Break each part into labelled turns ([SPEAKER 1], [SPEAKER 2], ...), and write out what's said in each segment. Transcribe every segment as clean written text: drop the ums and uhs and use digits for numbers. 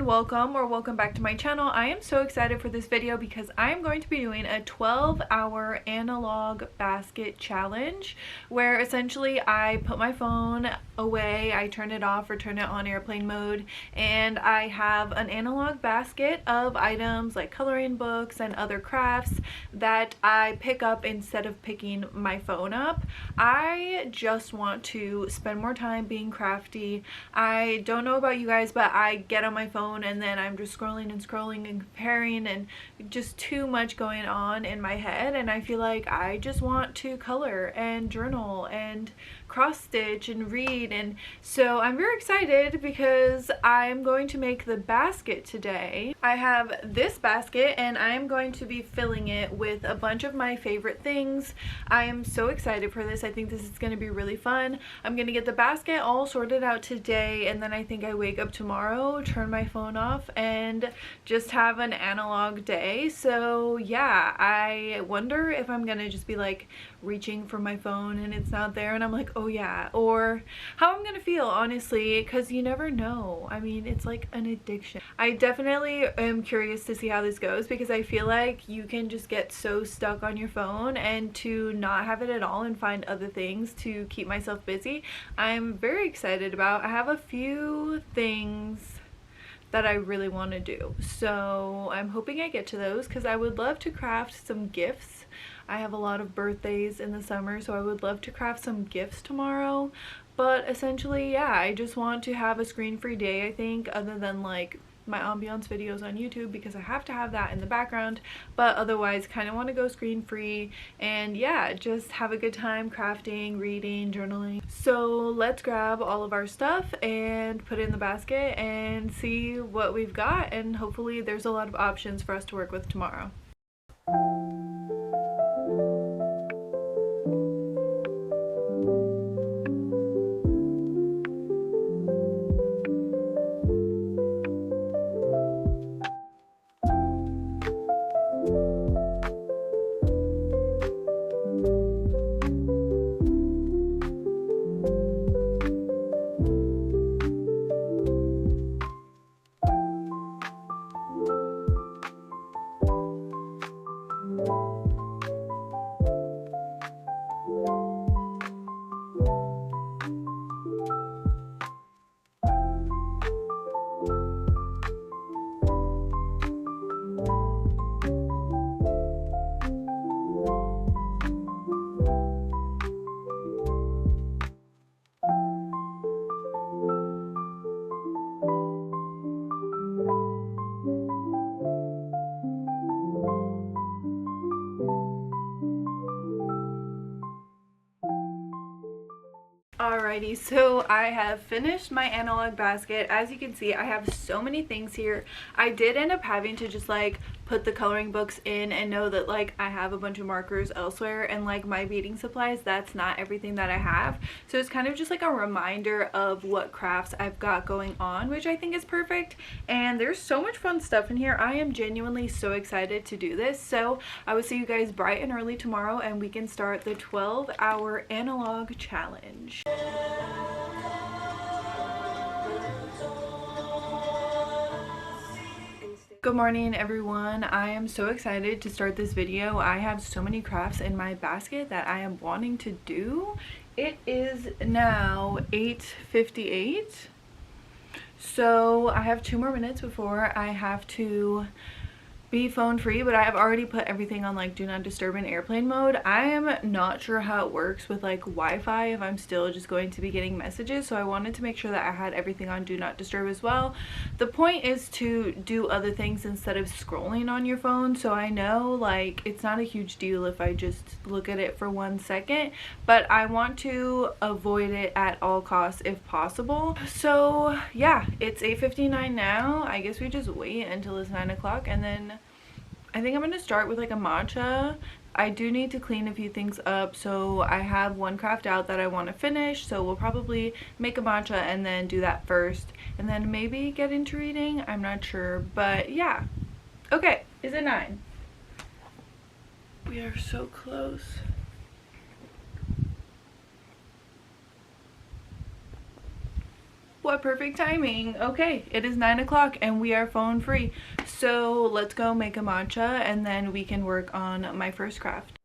[SPEAKER 1] welcome or welcome back to my channel. I am so excited for this video because I am going to be doing a 12-hour analog basket challenge where essentially I put my phone away, I turn it off or turn it on airplane mode, and I have an analog basket of items like coloring books and other crafts that I pick up instead of picking my phone up. I just want to spend more time being crafty. I don't know about you guys, but I get on my phone and then I'm just scrolling and comparing, and just too much going on in my head, and I feel like I just want to color and journal and cross stitch and read. And so I'm very excited because I'm going to make the basket today. I have this basket and I am going to be filling it with a bunch of my favorite things. I am so excited for this. I think this is going to be really fun. I'm going to get the basket all sorted out today, and then I think I wake up tomorrow, turn my phone off, and just have an analog day. So yeah, I wonder if I'm gonna just be like reaching for my phone and it's not there and I'm like, oh yeah, or how I'm gonna feel, honestly, because you never know. I mean, it's like an addiction. I definitely am curious to see how this goes because I feel like you can just get so stuck on your phone, and to not have it at all and find other things to keep myself busy, I'm very excited about. I have a few things that I really want to do, so I'm hoping I get to those because I would love to craft some gifts. I have a lot of birthdays in the summer, so I would love to craft some gifts tomorrow. But essentially, yeah, I just want to have a screen-free day, I think, other than like my ambiance videos on YouTube because I have to have that in the background, but otherwise kind of want to go screen-free and yeah, just have a good time crafting, reading, journaling. So let's grab all of our stuff and put it in the basket and see what we've got, and hopefully there's a lot of options for us to work with tomorrow. Alrighty, so I have finished my analog basket. As you can see, I have so many things here. I did end up having to just like put the coloring books in and know that like I have a bunch of markers elsewhere, and like my beading supplies, that's not everything that I have. So it's kind of just like a reminder of what crafts I've got going on, which I think is perfect. And there's so much fun stuff in here. I am genuinely so excited to do this. So I will see you guys bright and early tomorrow and we can start the 12-hour analog challenge. Good morning, everyone. I am so excited to start this video. I have so many crafts in my basket that I am wanting to do. It is now 8:58, so I have 2 more minutes before I have to be phone free, but I have already put everything on like do not disturb in airplane mode. I am not sure how it works with like Wi-Fi, if I'm still just going to be getting messages, so I wanted to make sure that I had everything on do not disturb as well. The point is to do other things instead of scrolling on your phone, so I know like it's not a huge deal if I just look at it for 1 second, but I want to avoid it at all costs if possible. So yeah, it's 8:59 now. I guess we just wait until it's 9 o'clock, and then I think I'm going to start with like a matcha. I do need to clean a few things up, so I have one craft out that I want to finish, so we'll probably make a matcha and then do that first, and then maybe get into reading. I'm not sure, but yeah. Okay, is it 9? We are so close. What perfect timing. Okay, it is 9 o'clock and we are phone free. So let's go make a matcha and then we can work on my first craft.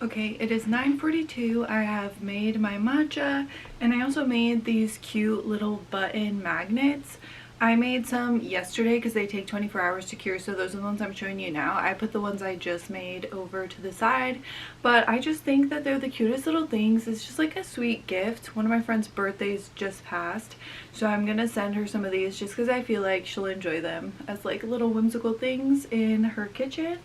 [SPEAKER 1] Okay, it is 9:42. I have made my matcha and I also made these cute little button magnets. I made some yesterday because they take 24 hours to cure, so those are the ones I'm showing you now. I put the ones I just made over to the side, but I just think that they're the cutest little things. It's just like a sweet gift. One of my friend's birthdays just passed, so I'm gonna send her some of these just because I feel like she'll enjoy them as like little whimsical things in her kitchen.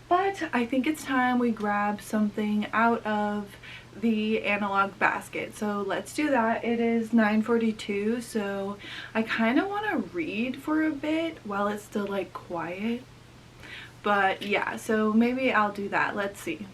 [SPEAKER 1] But I think it's time we grab something out of the analog basket. So let's do that. It is 9:42, so I kind of want to read for a bit while it's still like quiet. But yeah, so maybe I'll do that. Let's see.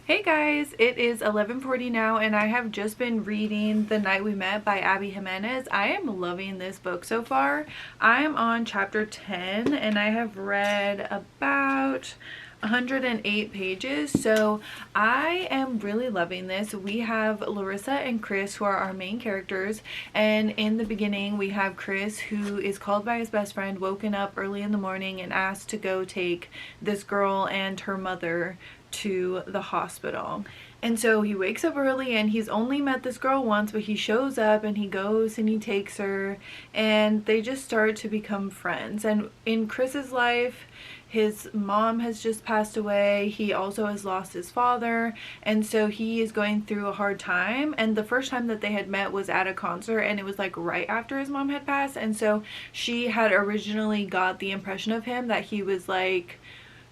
[SPEAKER 1] Hey guys, it is 11:40 now and I have just been reading The Night We Met by Abby Jimenez. I am loving this book so far. I am on chapter 10 and I have read about 108 pages, so I am really loving this. We have Larissa and Chris, who are our main characters, and in the beginning we have Chris, who is called by his best friend, woken up early in the morning and asked to go take this girl and her mother to the hospital. And so he wakes up early and he's only met this girl once, but he shows up and he goes and he takes her and they just start to become friends. And in Chris's life, his mom has just passed away. He also has lost his father, and so he is going through a hard time. And the first time that they had met was at a concert, and it was like right after his mom had passed. And so she had originally got the impression of him that he was like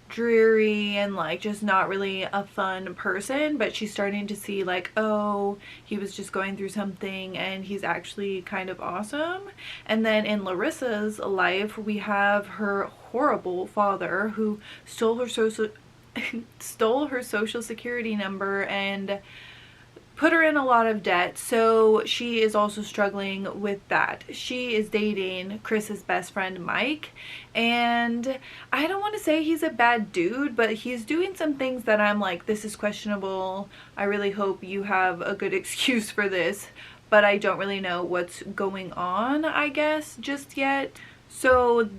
[SPEAKER 1] dreary and like just not really a fun person, but she's starting to see like, oh, he was just going through something and he's actually kind of awesome. And then in Larissa's life, we have her horrible father who stole her social security number and put her in a lot of debt, so she is also struggling with that. She is dating Chris's best friend Mike, and I don't want to say he's a bad dude, but he's doing some things that I'm like, this is questionable. I really hope you have a good excuse for this, but I don't really know what's going on, I guess, just yet. So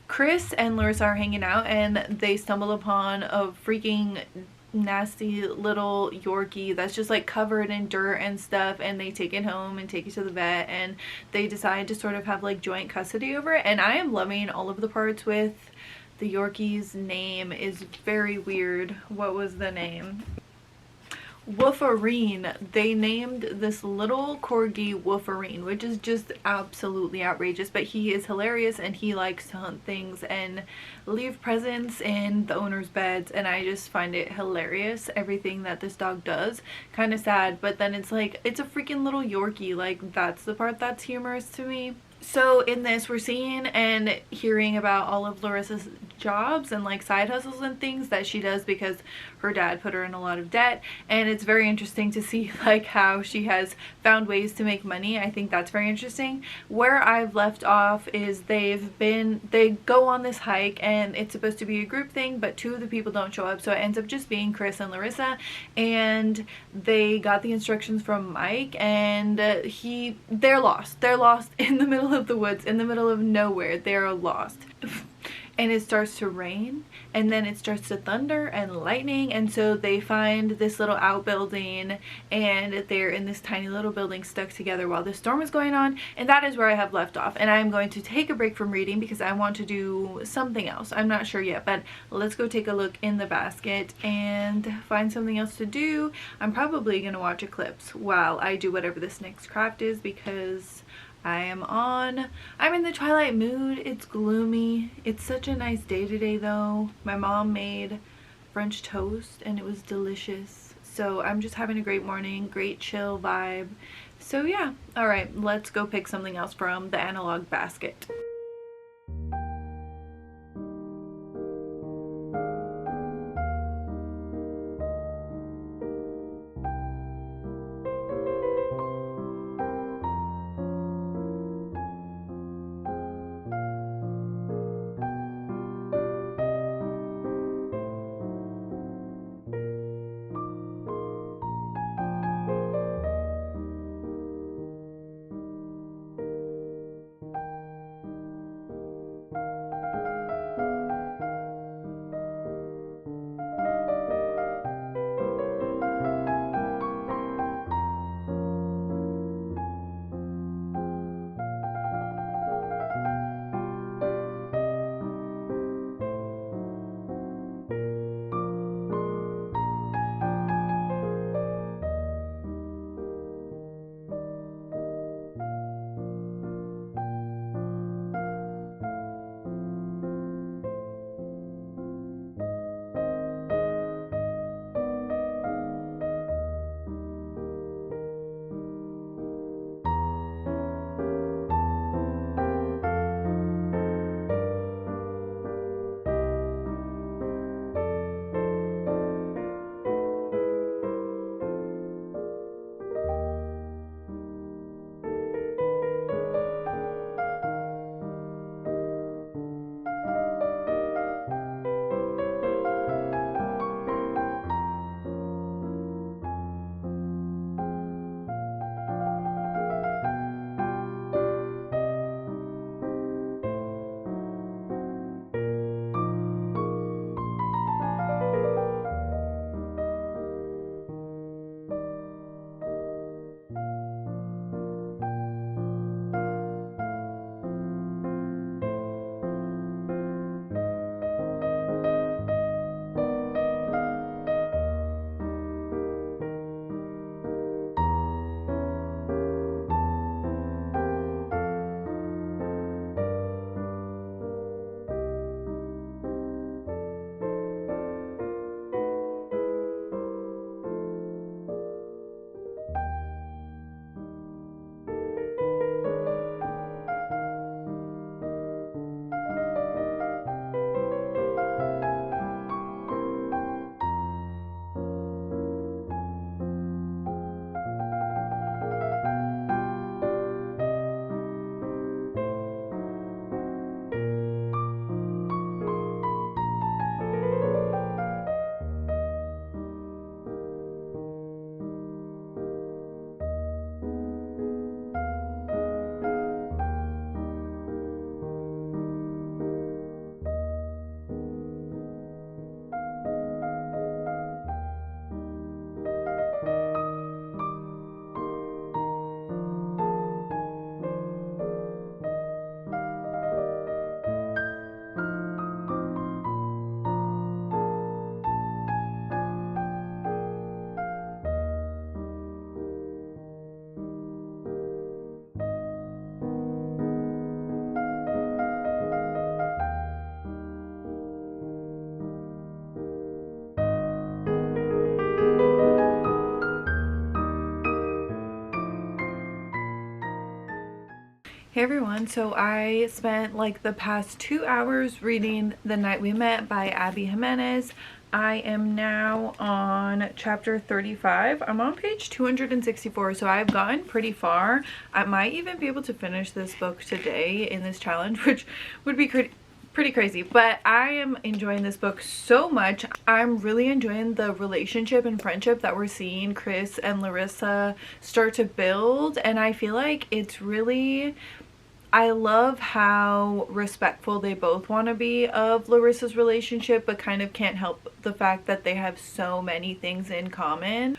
[SPEAKER 1] Chris and Larissa are hanging out and they stumble upon a freaking nasty little Yorkie that's just like covered in dirt and stuff, and they take it home and take it to the vet, and they decide to sort of have like joint custody over it. And I am loving all of the parts with the Yorkie's name is very weird. What was the name? Wolverine. They named this little corgi Wolverine, which is just absolutely outrageous, but he is hilarious and he likes to hunt things and leave presents in the owner's beds, and I just find it hilarious, everything that this dog does. Kind of sad, but then it's like, it's a freaking little Yorkie, like that's the part that's humorous to me. So in this, we're seeing and hearing about all of Larissa's jobs and like side hustles and things that she does because her dad put her in a lot of debt, and it's very interesting to see like how she has found ways to make money. I think that's very interesting. Where I've left off is they go on this hike and it's supposed to be a group thing, but two of the people don't show up, so it ends up just being Chris and Larissa, and they got the instructions from Mike, and they're lost in the middle of the woods, in the middle of nowhere. They're lost. And it starts to rain, and then it starts to thunder and lightning, and so they find this little outbuilding and they're in this tiny little building stuck together while the storm is going on. And that is where I have left off, and I'm going to take a break from reading because I want to do something else. I'm not sure yet, but let's go take a look in the basket and find something else to do. I'm probably gonna watch Eclipse while I do whatever this next craft is because I'm in the twilight mood. It's gloomy. It's such a nice day today though. My mom made French toast and it was delicious. So I'm just having a great morning, great chill vibe. So yeah, alright, let's go pick something else from the analog basket. Hey everyone, so I spent like the past 2 hours reading The Night We Met by Abby Jimenez. I am now on chapter 35. I'm on page 264, so I've gotten pretty far. I might even be able to finish this book today in this challenge, which would be pretty crazy, but I am enjoying this book so much. I'm really enjoying the relationship and friendship that we're seeing Chris and Larissa start to build, and I feel like it's really, I love how respectful they both want to be of Larissa's relationship, but kind of can't help the fact that they have so many things in common.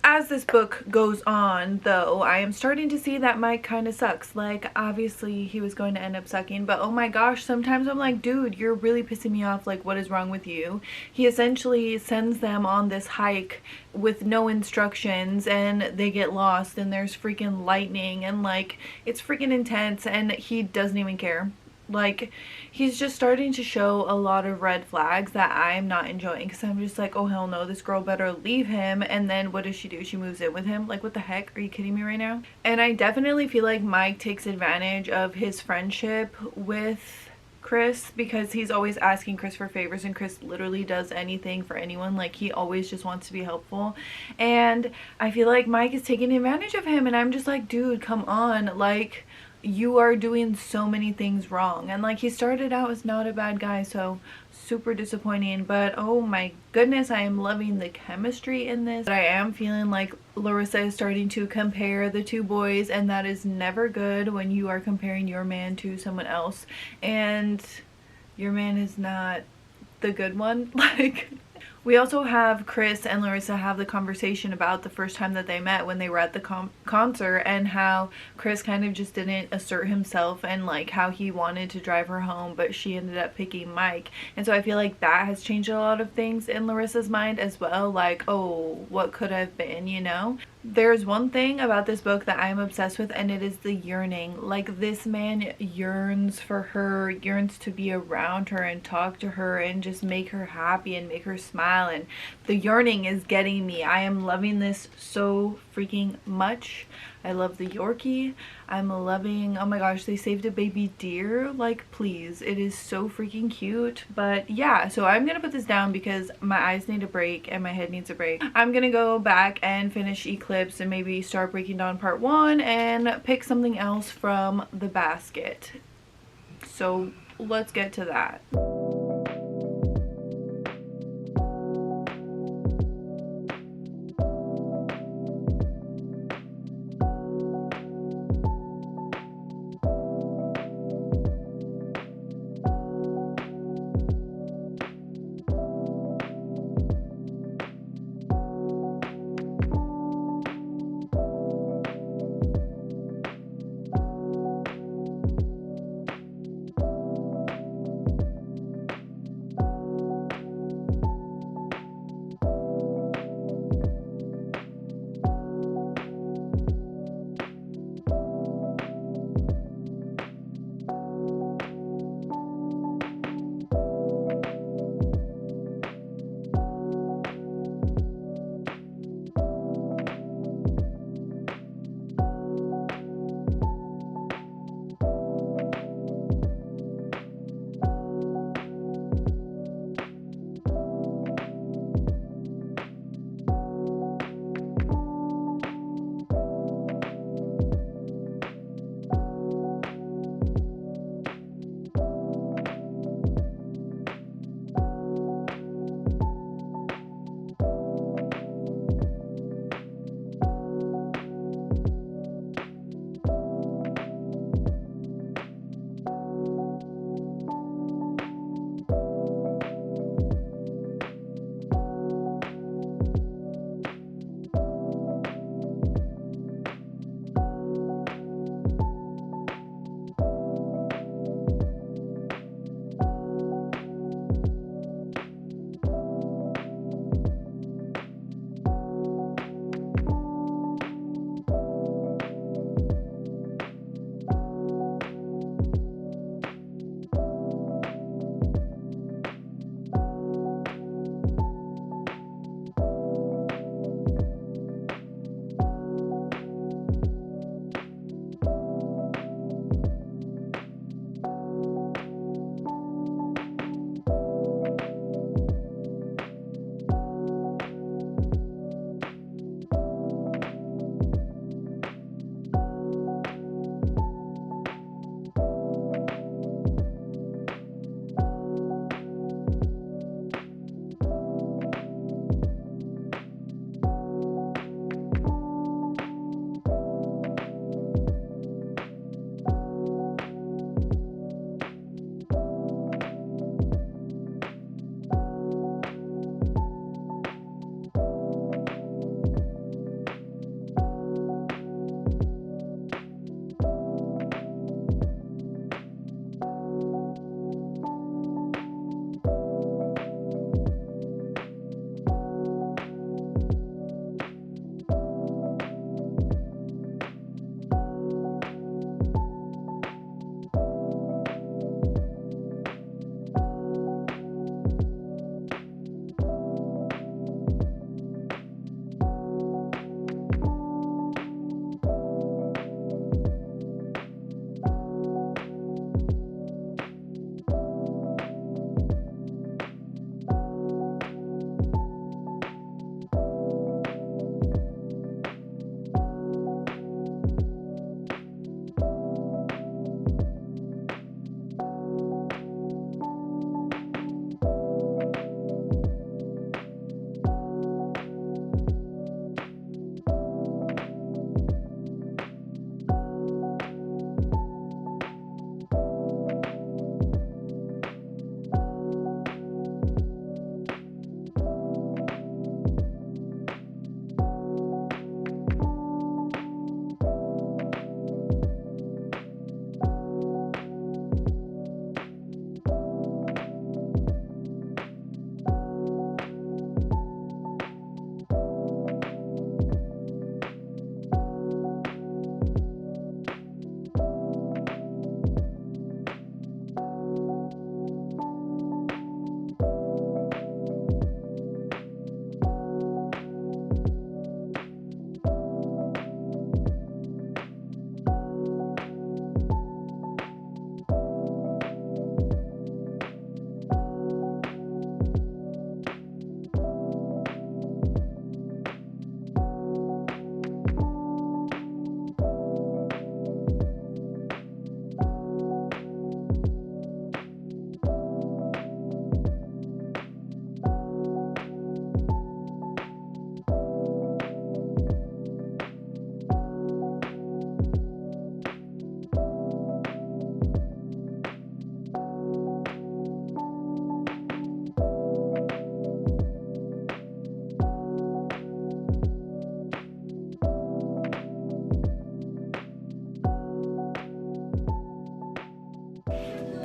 [SPEAKER 1] As this book goes on, though, I am starting to see that Mike kind of sucks. Like, obviously he was going to end up sucking, but oh my gosh, sometimes I'm like, dude, you're really pissing me off. Like, what is wrong with you? He essentially sends them on this hike with no instructions, and they get lost, and there's freaking lightning, and like, it's freaking intense, and he doesn't even care. Like, he's just starting to show a lot of red flags that I'm not enjoying, because I'm just like, oh hell no, this girl better leave him. And then what does she do? She moves in with him. Like, what the heck? Are you kidding me right now? And I definitely feel like Mike takes advantage of his friendship with Chris, because he's always asking Chris for favors, and Chris literally does anything for anyone. Like, he always just wants to be helpful, and I feel like Mike is taking advantage of him, and I'm just like, dude, come on. Like, you are doing so many things wrong. And like, he started out as not a bad guy, so super disappointing, but oh my goodness, I am loving the chemistry in this. But I am feeling like Larissa is starting to compare the two boys, and that is never good when you are comparing your man to someone else and your man is not the good one. Like, we also have Chris and Larissa have the conversation about the first time that they met when they were at the concert, and how Chris kind of just didn't assert himself, and like how he wanted to drive her home, but she ended up picking Mike. And so I feel like that has changed a lot of things in Larissa's mind as well. Like, oh, what could have been, you know? There's one thing about this book that I'm obsessed with, and it is the yearning. Like, this man yearns for her, yearns to be around her and talk to her and just make her happy and make her smile, and the yearning is getting me. I am loving this so freaking much. I love the Yorkie. I'm loving, oh my gosh, they saved a baby deer. Like, please, it is so freaking cute. But yeah, so I'm gonna put this down because my eyes need a break and my head needs a break. I'm gonna go back and finish Eclipse and maybe start Breaking Dawn Part 1 and pick something else from the basket. So let's get to that.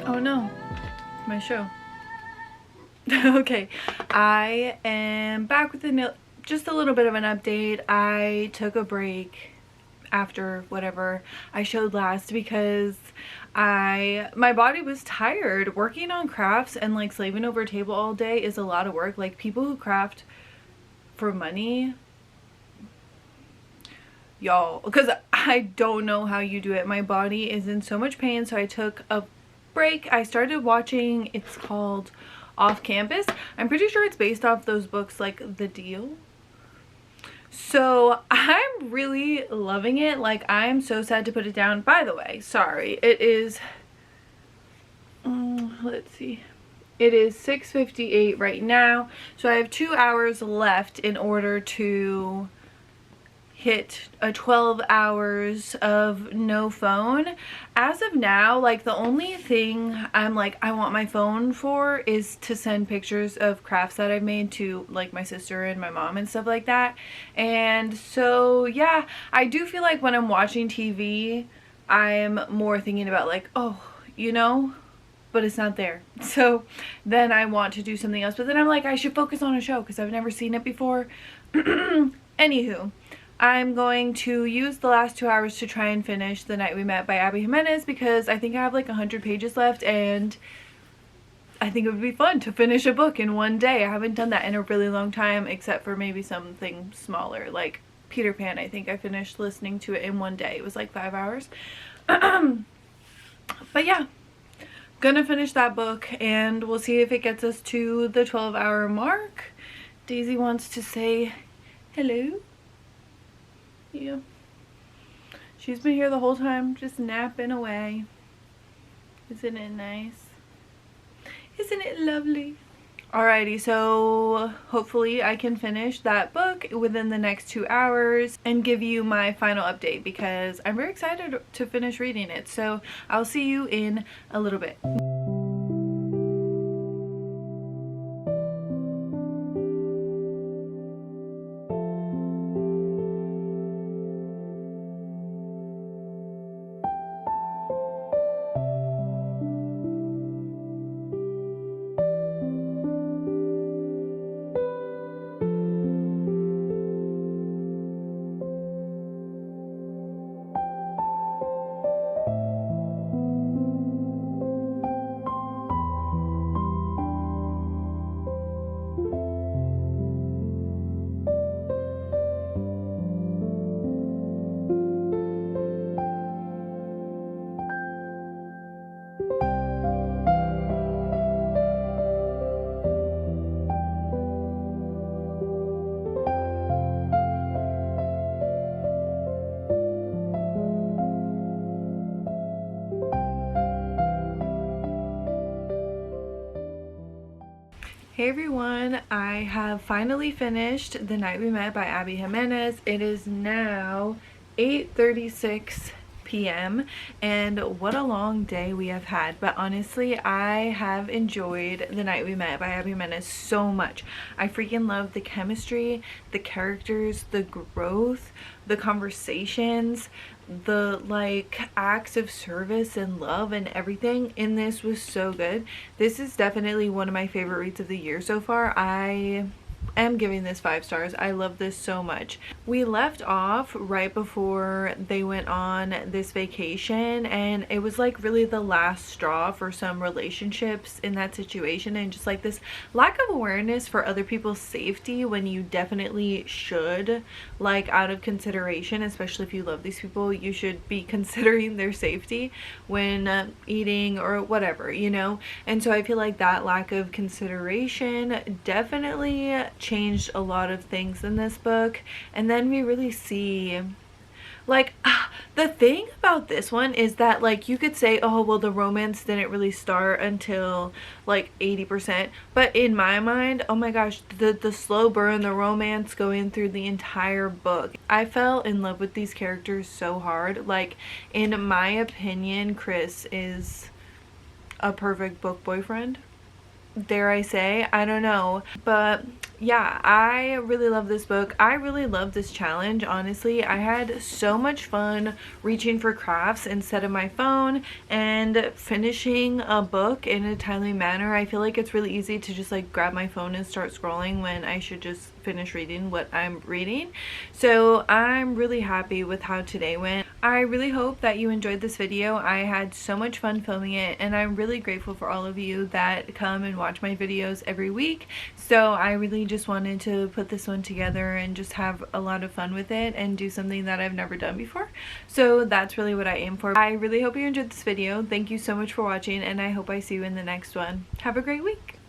[SPEAKER 1] Oh no, my show. Okay, I am back with just a little bit of an update. I took a break after whatever I showed last because my body was tired. Working on crafts and like slaving over a table all day is a lot of work. Like people who craft for money, y'all, because I don't know how you do it. My body is in so much pain, so I took a break. I started watching, it's called Off Campus. I'm pretty sure it's based off those books like The Deal. So I'm really loving it. Like I'm so sad to put it down. By the way, sorry, it is let's see, it is 6:58 right now, so I have 2 hours left in order to hit a 12 hours of no phone. As of now, like the only thing I'm like I want my phone for is to send pictures of crafts that I've made to like my sister and my mom and stuff like that. And so yeah, I do feel like when I'm watching TV I'm more thinking about like, oh, you know, but it's not there. So then I want to do something else, but then I'm like I should focus on a show because I've never seen it before. Anywho, I'm going to use the last 2 hours to try and finish The Night We Met by Jimenez because I think I have like 100 pages left and I think it would be fun to finish a book in one day. I haven't done that in a really long time except for maybe something smaller like Peter Pan. I think I finished listening to it in one day. It was like 5 hours. But yeah, gonna finish that book and we'll see if it gets us to the 12-hour mark. Daisy wants to say hello. Yeah, she's been here the whole time just napping away. Isn't it nice? Isn't it lovely? Alrighty, so hopefully I can finish that book within the next 2 hours and give you my final update because I'm very excited to finish reading it. So I'll see you in a little bit. Hey everyone, I have finally finished The Night We Met by Abby Jimenez. It is now 8:36 p.m. and what a long day we have had, but honestly I have enjoyed The Night We Met by Abby Jimenez so much. I freaking love the chemistry, the characters, the growth, the conversations, the like acts of service and love and everything in this was so good. This is definitely one of my favorite reads of the year so far. I am giving this 5 stars. I love this so much. We left off right before they went on this vacation, and it was like really the last straw for some relationships in that situation, and just like this lack of awareness for other people's safety when you definitely should, like out of consideration, especially if you love these people, you should be considering their safety when eating or whatever, you know. And so I feel like that lack of consideration definitely changed a lot of things in this book. And then we really see like the thing about this one is that like you could say, oh well, the romance didn't really start until like 80%, but in my mind, oh my gosh, the slow burn, the romance going through the entire book, I fell in love with these characters so hard. Like in my opinion, Chris is a perfect book boyfriend, dare I say. I don't know, but yeah, I really love this book. I really love this challenge. Honestly, I had so much fun reaching for crafts instead of my phone and finishing a book in a timely manner. I feel like it's really easy to just like grab my phone and start scrolling when I should just finish reading what I'm reading. So I'm really happy with how today went. I really hope that you enjoyed this video. I had so much fun filming it, and I'm really grateful for all of you that come and watch my videos every week. So I really just wanted to put this one together and just have a lot of fun with it and do something that I've never done before. So that's really what I aim for. I really hope you enjoyed this video. Thank you so much for watching, and I hope I see you in the next one. Have a great week.